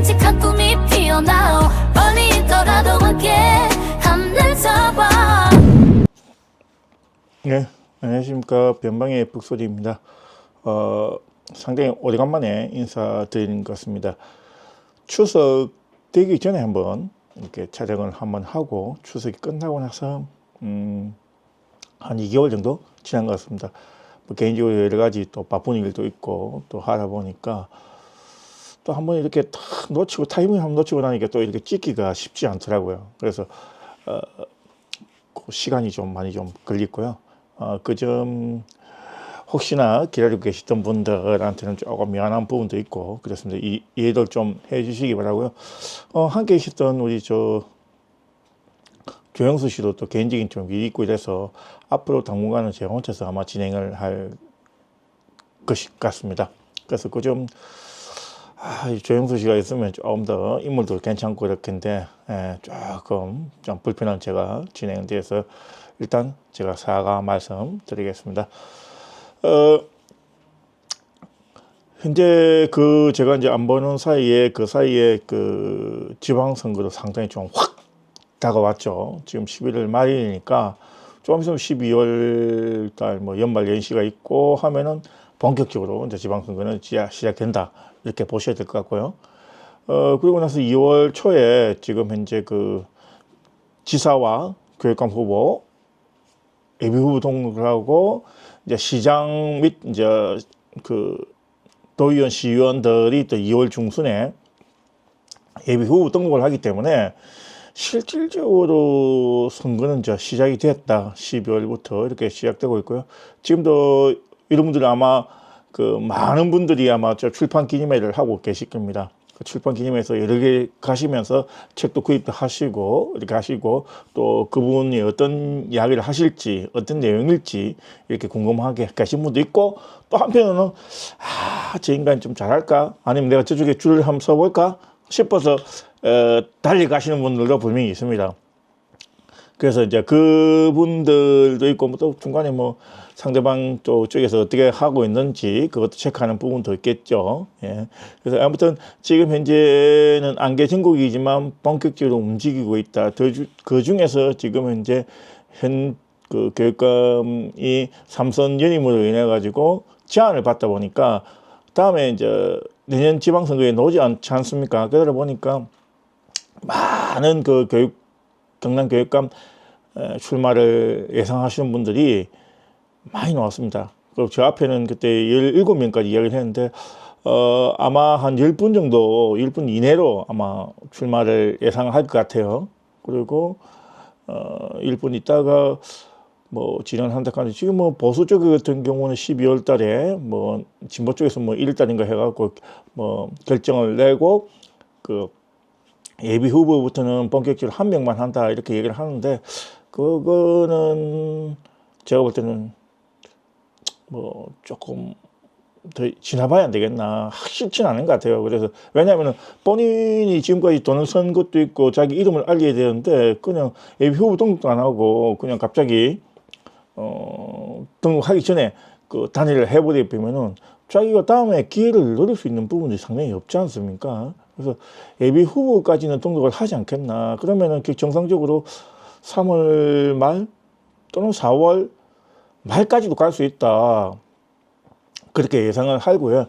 깜찍한 꿈이 피어나 멀리 있더라도 함께 하늘 잡아. 네, 안녕하십니까. 변방의 북소리입니다. 상당히 오래간만에 인사드리는 것 같습니다. 추석 되기 전에 한번 이렇게 촬영을 한번 하고 추석이 끝나고 나서 한 2개월 정도 지난 것 같습니다. 뭐 개인적으로 여러 가지 또 바쁜 일도 있고 또 하다 보니까 또 한번 이렇게 탁 놓치고 타이밍 한번 놓치고 나니까 또 이렇게 찍기가 쉽지 않더라고요. 그래서 그 시간이 좀 많이 좀 걸리고요. 그 점 혹시나 기다리고 계시던 분들한테는 조금 미안한 부분도 있고 그렇습니다. 이해를 좀 해주시기 바라고요. 함께 계셨던 우리 조영수 씨도 또 개인적인 좀 일이 있고 이래서 앞으로 당분간은 제가 혼자서 아마 진행을 할 것 같습니다. 그래서 그 점 조영수 씨가 있으면 조금 더 인물도 괜찮고 이렇게인데 조금 좀 불편한 제가 진행돼서 일단 제가 사과 말씀드리겠습니다. 현재 제가 이제 안 보는 사이에 그 지방선거도 상당히 좀 확 다가왔죠. 지금 11월 말이니까 좀 있으면 12월 달 뭐 연말 연시가 있고 하면은 본격적으로 이제 지방선거는 시작된다 이렇게 보셔야 될 것 같고요. 그리고 나서 2월 초에 지금 현재 그 지사와 교육감 후보 예비 후보 등록을 하고 이제 시장 및 이제 그 도의원 시의원들이 또 2월 중순에 예비 후보 등록을 하기 때문에 실질적으로 선거는 이제 시작이 됐다. 12월부터 이렇게 시작되고 있고요. 지금도 이런 분들은 아마 많은 분들이 아마 출판 기념회를 하고 계실 겁니다. 그 출판 기념회에서 여러 개 가시면서 책도 구입도 하시고 이렇게 하시고 또 그분이 어떤 이야기를 하실지 어떤 내용일지 이렇게 궁금하게 가신 분도 있고 또 한편으로는 저 인간 좀 잘할까 아니면 내가 저쪽에 줄을 한번 서볼까 싶어서 달려가시는 분들도 분명히 있습니다. 그래서 이제 그분들도 있고 또 중간에 뭐 상대방 쪽에서 어떻게 하고 있는지 그것도 체크하는 부분도 있겠죠. 예. 그래서 아무튼 지금 현재는 안개 전국이지만 본격적으로 움직이고 있다. 그 중에서 지금 현재 그 교육감이 3선 연임으로 인해 가지고 제안을 받다 보니까 다음에 이제 내년 지방선거에 나오지 않지 않습니까? 그러다 보니까 많은 그 경남교육감 출마를 예상하시는 분들이 많이 나왔습니다. 그리고 저 앞에는 그때 17명까지 이야기를 했는데 아마 한 10분 정도 10분 이내로 아마 출마를 예상할 것 같아요. 그리고 1분 있다가 뭐 진행한다 하는데 지금 뭐 보수 쪽 같은 경우는 12월 달에 뭐 진보 쪽에서 뭐 1월 달인가 해갖고 뭐 결정을 내고 그 예비 후보부터는 본격적으로 한 명만 한다 이렇게 얘기를 하는데 그거는 제가 볼 때는 뭐 조금 더 지나봐야 안 되겠나 쉽지는 않은 것 같아요. 그래서 왜냐하면 본인이 지금까지 돈을 쓴 것도 있고 자기 이름을 알려야 되는데 그냥 예비 후보 등록도 안 하고 그냥 갑자기 등록하기 전에 그 단일을 해버리면은 자기가 다음에 기회를 노릴 수 있는 부분이 상당히 없지 않습니까? 그래서 예비 후보까지는 등록을 하지 않겠나. 그러면은 정상적으로 3월 말 또는 4월 말까지도 갈 수 있다. 그렇게 예상을 하고요.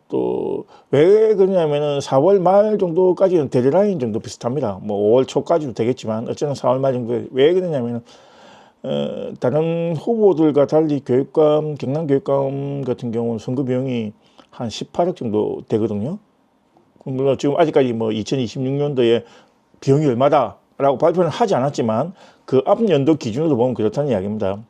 또 왜 그러냐면은 4월 말 정도까지는 데드라인 정도 비슷합니다. 뭐 5월 초까지도 되겠지만 어쨌든 4월 말 정도에 왜 그러냐면은 다른 후보들과 달리 경남교육감 같은 경우는 선거 비용이 한 18억 정도 되거든요. 물론 지금 아직까지 뭐 2026년도에 비용이 얼마다라고 발표는 하지 않았지만 그 앞 연도 기준으로 보면 그렇다는 이야기입니다.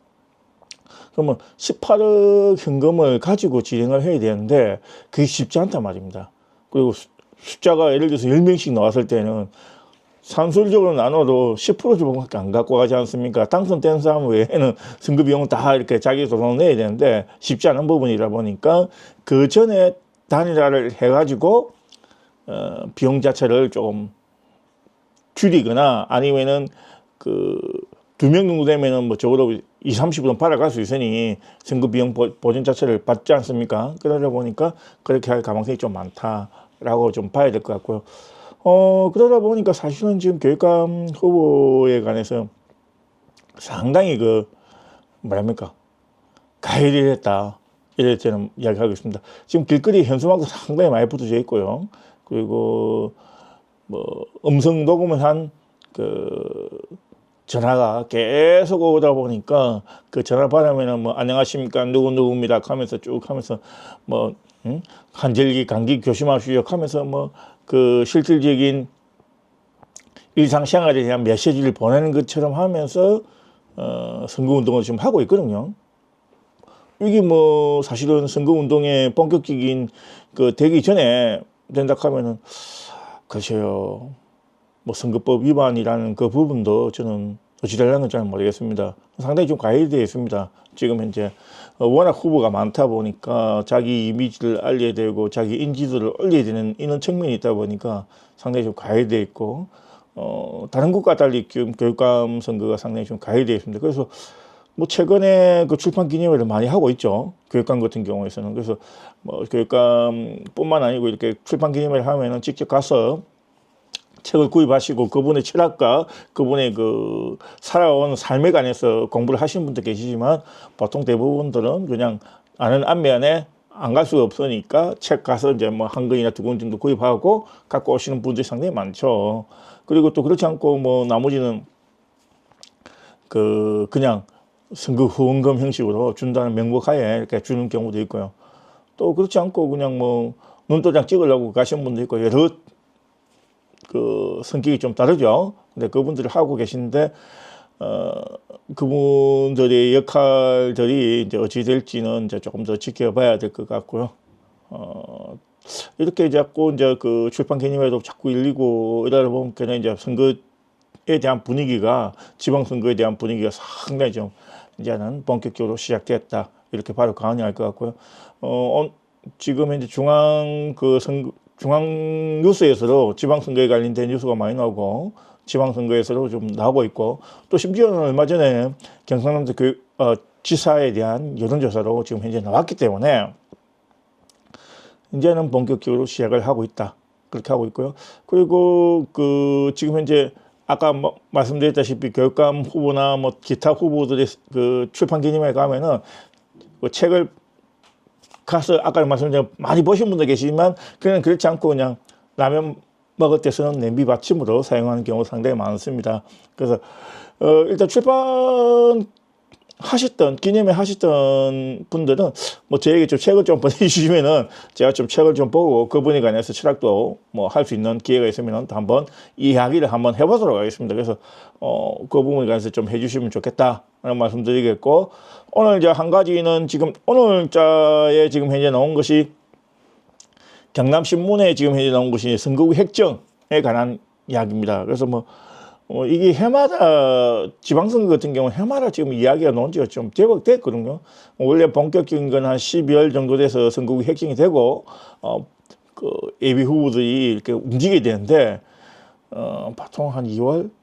그러면 18억 현금을 가지고 진행을 해야 되는데 그게 쉽지 않단 말입니다. 그리고 숫자가 예를 들어서 10명씩 나왔을 때는 산술적으로 나눠도 10% 정도밖에 안 갖고 가지 않습니까? 당선된 사람 외에는 선거 비용은 다 이렇게 자기 돈을 내야 되는데 쉽지 않은 부분이라 보니까 그 전에 단일화를 해가지고 비용 자체를 조금 줄이거나 아니면은 그 2명 정도 되면은 뭐 적어도 20~30%는 받아갈 수 있으니 선거 비용 보전 자체를 받지 않습니까? 그러다 보니까 그렇게 할 가능성이 좀 많다. 라고 좀 봐야 될 것 같고요. 그러다 보니까 사실은 지금 교육감 후보에 관해서 상당히 뭐랍니까? 가열이 됐다. 이렇게 저는 이야기하고 있습니다. 지금 길거리 현수막도 상당히 많이 붙어져 있고요. 그리고 음성 녹음을 한 전화가 계속 오다 보니까 그 전화 받으면은 안녕하십니까 누구누구입니다 하면서 쭉 하면서 한절기 감기 조심하시오 하면서 실질적인 일상생활에 대한 메시지를 보내는 것처럼 하면서 선거운동을 지금 하고 있거든요. 이게 사실은 선거운동의 본격적인 되기 전에 된다 하면은 글쎄요. 선거법 위반이라는 그 부분도 저는 어찌되려는 건 잘 모르겠습니다. 상당히 좀 과열되어 있습니다. 지금 현재 워낙 후보가 많다 보니까 자기 이미지를 알려야 되고 자기 인지도를 올려야 되는 이런 측면이 있다 보니까 상당히 좀 과열되어 있고 다른 국가와 달리 지금 교육감 선거가 상당히 좀 과열되어 있습니다. 그래서 최근에 출판 기념회를 많이 하고 있죠. 교육감 같은 경우에서는. 그래서 교육감뿐만 아니고 이렇게 출판 기념회를 하면은 직접 가서 책을 구입하시고 그분의 철학과 그분의 살아온 삶에 관해서 공부를 하시는 분도 계시지만 보통 대부분들은 그냥 아는 안면에 안 갈 수가 없으니까 책 가서 이제 한 권이나 두 권 정도 구입하고 갖고 오시는 분들이 상당히 많죠. 그리고 또 그렇지 않고 나머지는 그냥 선거 후원금 형식으로 준다는 명목하에 이렇게 주는 경우도 있고요. 또 그렇지 않고 그냥 눈도장 찍으려고 가시는 분도 있고 여러 성격이 좀 다르죠. 근데 그분들이 하고 계신데 그분들의 역할들이 이제 어찌 될지는 이제 조금 더 지켜봐야 될 것 같고요. 이렇게 자꾸 이제 출판 기념회도 자꾸 열리고 이러다 보면 그냥 이제 선거에 대한 분위기가 지방선거에 대한 분위기가 상당히 좀 이제는 본격적으로 시작됐다 이렇게 바로 가능할 것 같고요. 지금 현재 중앙 뉴스에서도 지방선거에 관련된 뉴스가 많이 나오고 지방선거에서도 좀 나오고 있고 또 심지어는 얼마 전에 경상남도 지사에 대한 여론조사로 지금 현재 나왔기 때문에 이제는 본격적으로 시작을 하고 있다 그렇게 하고 있고요. 그리고 지금 현재 아까 말씀드렸다시피 교육감 후보나 기타 후보들의 출판 기념회에 가면은 책을 가서 아까 말씀드린 많이 보신 분도 계시지만 그냥 그렇지 않고 그냥 라면 먹을 때서는 냄비 받침으로 사용하는 경우가 상당히 많습니다. 그래서 일단 출판 하셨던 기념회 하셨던 분들은 저에게 좀 책을 좀 보내주시면은 제가 좀 책을 좀 보고 그분에 관해서 철학도 할 수 있는 기회가 있으면 한번 이야기를 한번 해보도록 하겠습니다. 그래서 그 부분에 관해서 좀 해주시면 좋겠다 라는 말씀드리겠고 오늘 이제 한 가지는 지금 오늘자에 지금 현재 나온 것이 경남신문에 지금 현재 나온 것이 선거구 획정에 관한 이야기입니다. 그래서 이게 해마다 지방선거 같은 경우 해마다 지금 이야기가 나온 지가 좀 제법 됐거든요. 원래 본격적인 건 한 12월 정도 돼서 선거구 획정이 되고 예비 후보들이 이렇게 움직이게 되는데 보통 한 2월도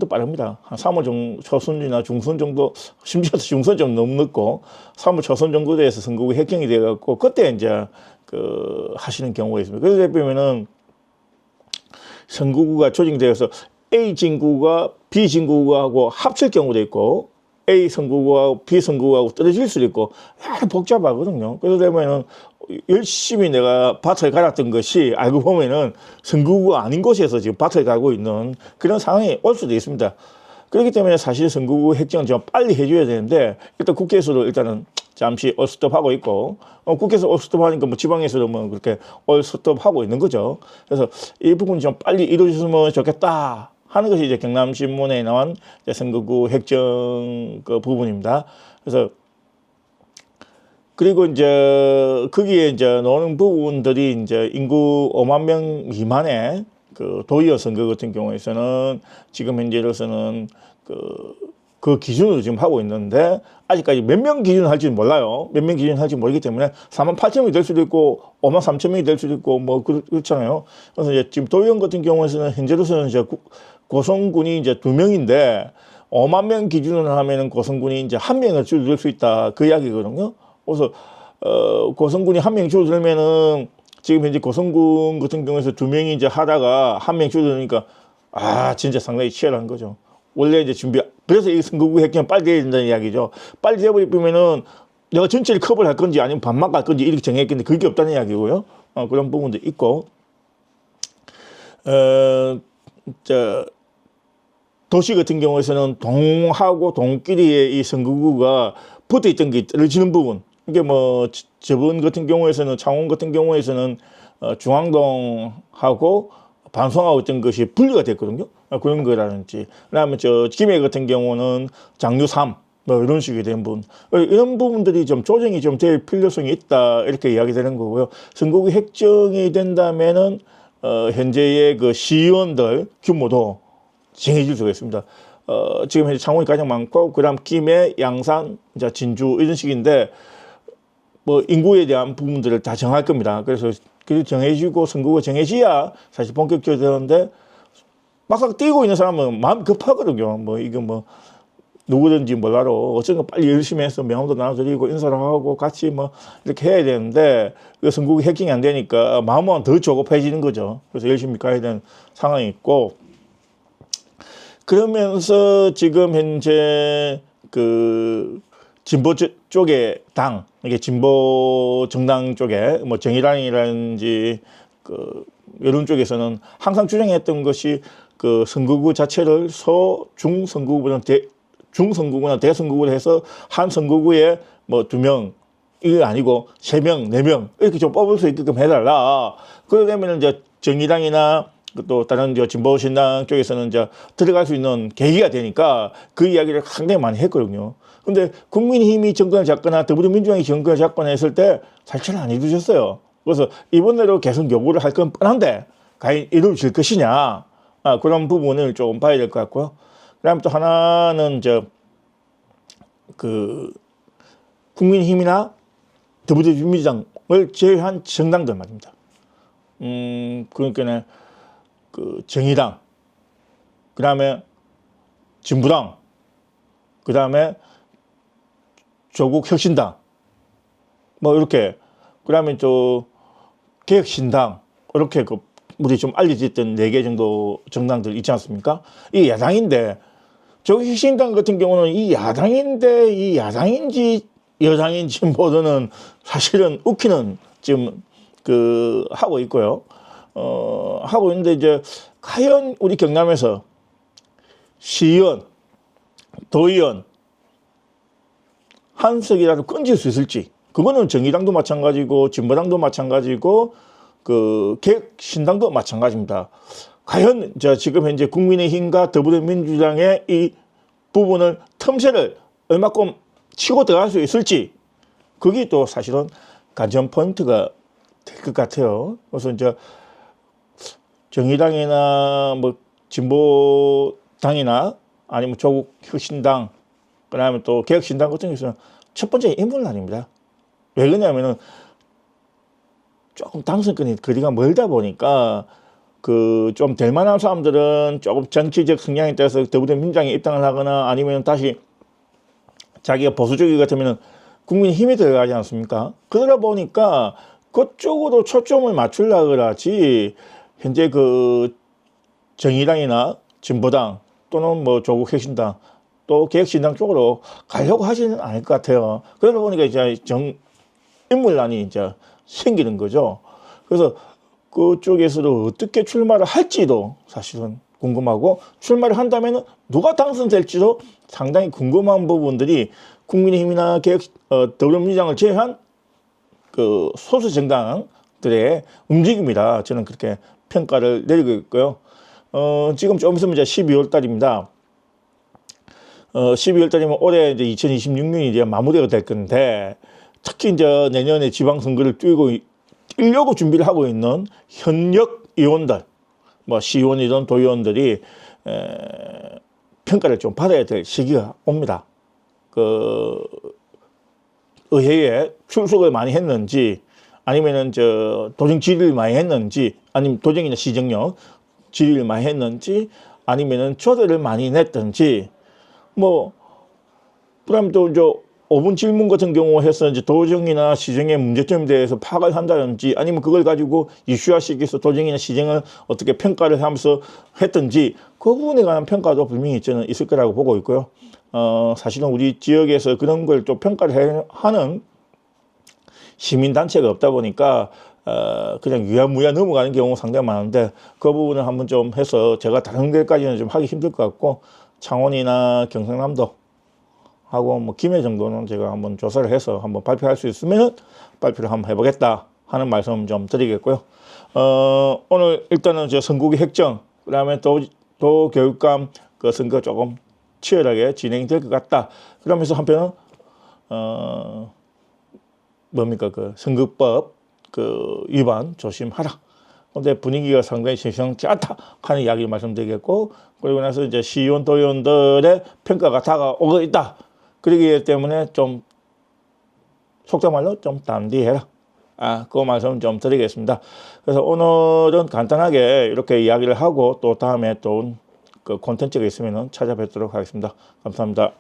빠릅니다. 한 3월 초순이나 중순 정도, 심지어 중순 좀 너무 늦고 3월 초순 정도 돼서 선거구 획정이 돼갖고 그때 이제 하시는 경우가 있습니다. 그래서 보면은 선거구가 조정되어서 A 진구가 B 진구하고 합칠 경우도 있고 A 선거구하고 B 선거구하고 떨어질 수도 있고 복잡하거든요. 그래서 되면은 열심히 내가 밭을 갈았던 것이 알고 보면은 선거구가 아닌 곳에서 지금 밭을 갈고 있는 그런 상황이 올 수도 있습니다. 그렇기 때문에 사실 선거구 획정은 좀 빨리 해줘야 되는데 일단 국회에서도 일단은 잠시 올스톱하고 있고 국회에서 올스톱하니까 지방에서도 그렇게 올스톱하고 있는 거죠. 그래서 이 부분 좀 빨리 이루어졌으면 좋겠다 하는 것이 이제 경남신문에 나온 선거구 획정 부분입니다. 그래서 그리고 이제 거기에 이제 나오는 부분들이 이제 인구 5만 명 미만의 도의원 선거 같은 경우에서는 지금 현재로서는 그 기준으로 지금 하고 있는데 아직까지 몇 명 기준 할지는 몰라요. 몇 명 기준 할지 모르기 때문에 4만 8천 명이 될 수도 있고 5만 3천 명이 될 수도 있고 그렇잖아요. 그래서 이제 지금 도의원 같은 경우에서는 현재로서는 이제 고성군이 이제 2명인데 5만 명 기준으로 하면은 고성군이 이제 1명을 줄여줄 수 있다 그 이야기거든요. 그래서 고성군이 1명 줄어들면은 지금 현재 고성군 같은 경우에서 2명이 이제 하다가 1명 줄어드니까 진짜 상당히 치열한 거죠. 원래 이제 그래서 이 선거구 획기는 빨리 돼야 된다는 이야기죠. 빨리 돼버리면은 내가 전체를 커버를 할 건지 아니면 반만 갈 건지 이렇게 정했겠는데 그게 없다는 이야기고요. 그런 부분도 있고, 도시 같은 경우에서는 동하고 동끼리의 이 선거구가 붙어 있던 게 떨어지는 부분. 이게 뭐 저번 같은 경우에서는 창원 같은 경우에서는 중앙동하고 반송하고 있던 것이 분리가 됐거든요. 그런 거라든지, 그다음에 김해 같은 경우는 장류 3 뭐 이런 식이 된 부분, 이런 부분들이 좀 조정이 좀 될 필요성이 있다 이렇게 이야기되는 거고요. 선거구 획정이 된다면은 현재의 그 시의원들 규모도 정해질 수가 있습니다. 지금 현재 창원이 가장 많고, 그다음 김해, 양산, 이제 진주 이런 식인데, 뭐 인구에 대한 부분들을 다 정할 겁니다. 그래서 그 정해지고 선거가 정해져야 사실 본격적으로 되는데, 막상 뛰고 있는 사람은 마음 급하거든요. 뭐 이거 뭐 누구든지 몰라도 어쨌든 빨리 열심히 해서 명함도 나눠드리고 인사를 하고 같이 뭐 이렇게 해야 되는데, 그 선거가 해킹이 안 되니까 마음은 더 조급해지는 거죠. 그래서 열심히 가야 되는 상황이 있고, 그러면서 지금 현재 그 진보 쪽의 당, 이게 진보 정당 쪽에 뭐 정의당이라든지 그 이런 쪽에서는 항상 주장했던 것이 그 선거구 자체를 중선거구나 대선거구로 해서 한 선거구에 뭐 2명, 이게 아니고 3명, 4명 이렇게 좀 뽑을 수 있게끔 해달라. 그러려면 이제 정의당이나 또 다른 진보신당 쪽에서는 이제 들어갈 수 있는 계기가 되니까 그 이야기를 상당히 많이 했거든요. 근데 국민의힘이 정권을 잡거나 더불어민주당이 정권을 잡거나 했을 때 사실 안 이루어졌어요. 그래서 이번에도 계속 요구를 할 건 뻔한데 과연 이루어질 것이냐, 그런 부분을 조금 봐야 될 것 같고요. 그다음 또 하나는 그 국민의힘이나 더불어민주당을 제외한 정당들 말입니다. 그러니까 그 정의당, 그 다음에 진보당, 그 다음에 조국혁신당, 뭐 이렇게, 그 다음에 또 개혁신당, 이렇게 그 우리 좀 알려졌던 4개 정도 정당들 있지 않습니까? 이 야당인데, 조국혁신당 같은 경우는 이 야당인데 이 야당인지 여당인지 모르는 사실은 웃기는 지금 그 하고 있고요. 하고 있는데, 이제 과연 우리 경남에서 시의원, 도의원 한 석이라도 끊질 수 있을지, 그거는 정의당도 마찬가지고 진보당도 마찬가지고 그 개혁신당도 마찬가지입니다. 과연 지금 현재 국민의힘과 더불어민주당의 이 부분을 틈새를 얼마큼 치고 들어갈 수 있을지, 그게 또 사실은 관전 포인트가 될 것 같아요. 그래서 이제 정의당이나 뭐 진보당이나 아니면 조국혁신당, 그다음에 또 개혁신당 같은 경우는 첫 번째 인물은 아닙니다. 왜 그러냐면은 조금 당선권이 거리가 멀다 보니까 그 좀 될 만한 사람들은 조금 정치적 성향에 따라서 더불어민주당에 입당을 하거나 아니면 다시 자기가 보수적이 같으면 국민의힘에 들어가지 않습니까? 그러다 보니까 그쪽으로 초점을 맞추려고 하지, 현재 그 정의당이나 진보당 또는 뭐 조국혁신당 또 개혁신당 쪽으로 가려고 하지는 않을 것 같아요. 그러다 보니까 이제 인물난이 이제 생기는 거죠. 그래서 그쪽에서도 어떻게 출마를 할지도 사실은 궁금하고, 출마를 한다면 누가 당선될지도 상당히 궁금한 부분들이 국민의힘이나 더불어민주당을 제외한 그 소수 정당들의 움직임이다, 저는 그렇게 평가를 내리고 있고요. 지금 좀 있으면 이제 12월 달입니다. 12월 달이면 올해 이제 2026년이 이제 마무리가 될 건데, 특히 이제 내년에 지방선거를 뛰려고 준비를 하고 있는 현역 의원들, 뭐 시의원이든 도의원들이 평가를 좀 받아야 될 시기가 옵니다. 그 의회에 출석을 많이 했는지, 아니면은 도정 질의를 많이 했는지, 아니면 도정이나 시정력 질의를 많이 했는지, 아니면은 초대를 많이 냈든지, 뭐 그다음 또 5분 질문 같은 경우 해서 이제 도정이나 시정의 문제점에 대해서 파악을 한다든지 아니면 그걸 가지고 이슈화시켜서 도정이나 시정을 어떻게 평가를 하면서 했든지 그 부분에 관한 평가도 분명히 저는 있을 거라고 보고 있고요. 사실은 우리 지역에서 그런 걸 좀 평가를 하는 시민단체가 없다 보니까 그냥 유야무야 넘어가는 경우가 상당히 많은데 그 부분을 한번 좀 해서 제가 다른 데까지는 좀 하기 힘들 것 같고 창원이나 경상남도 하고 뭐 김해 정도는 제가 한번 조사를 해서 한번 발표할 수 있으면 발표를 한번 해보겠다 하는 말씀 좀 드리겠고요. 오늘 일단은 저 선거구 획정 그다음에 도 교육감 그 선거 조금 치열하게 진행될 것 같다. 그러면서 한편은 뭡니까 그 선거법 그 위반 조심하라. 근데 분위기가 상당히 심상치 않다 하는 이야기를 말씀드리겠고 그리고 나서 이제 시의원 도의원들의 평가가 다가오고 있다. 그러기 때문에 좀 속된 말로 좀 단디해라. 그 말씀 좀 드리겠습니다. 그래서 오늘은 간단하게 이렇게 이야기를 하고 또 다음에 또 그 콘텐츠가 있으면 찾아뵙도록 하겠습니다. 감사합니다.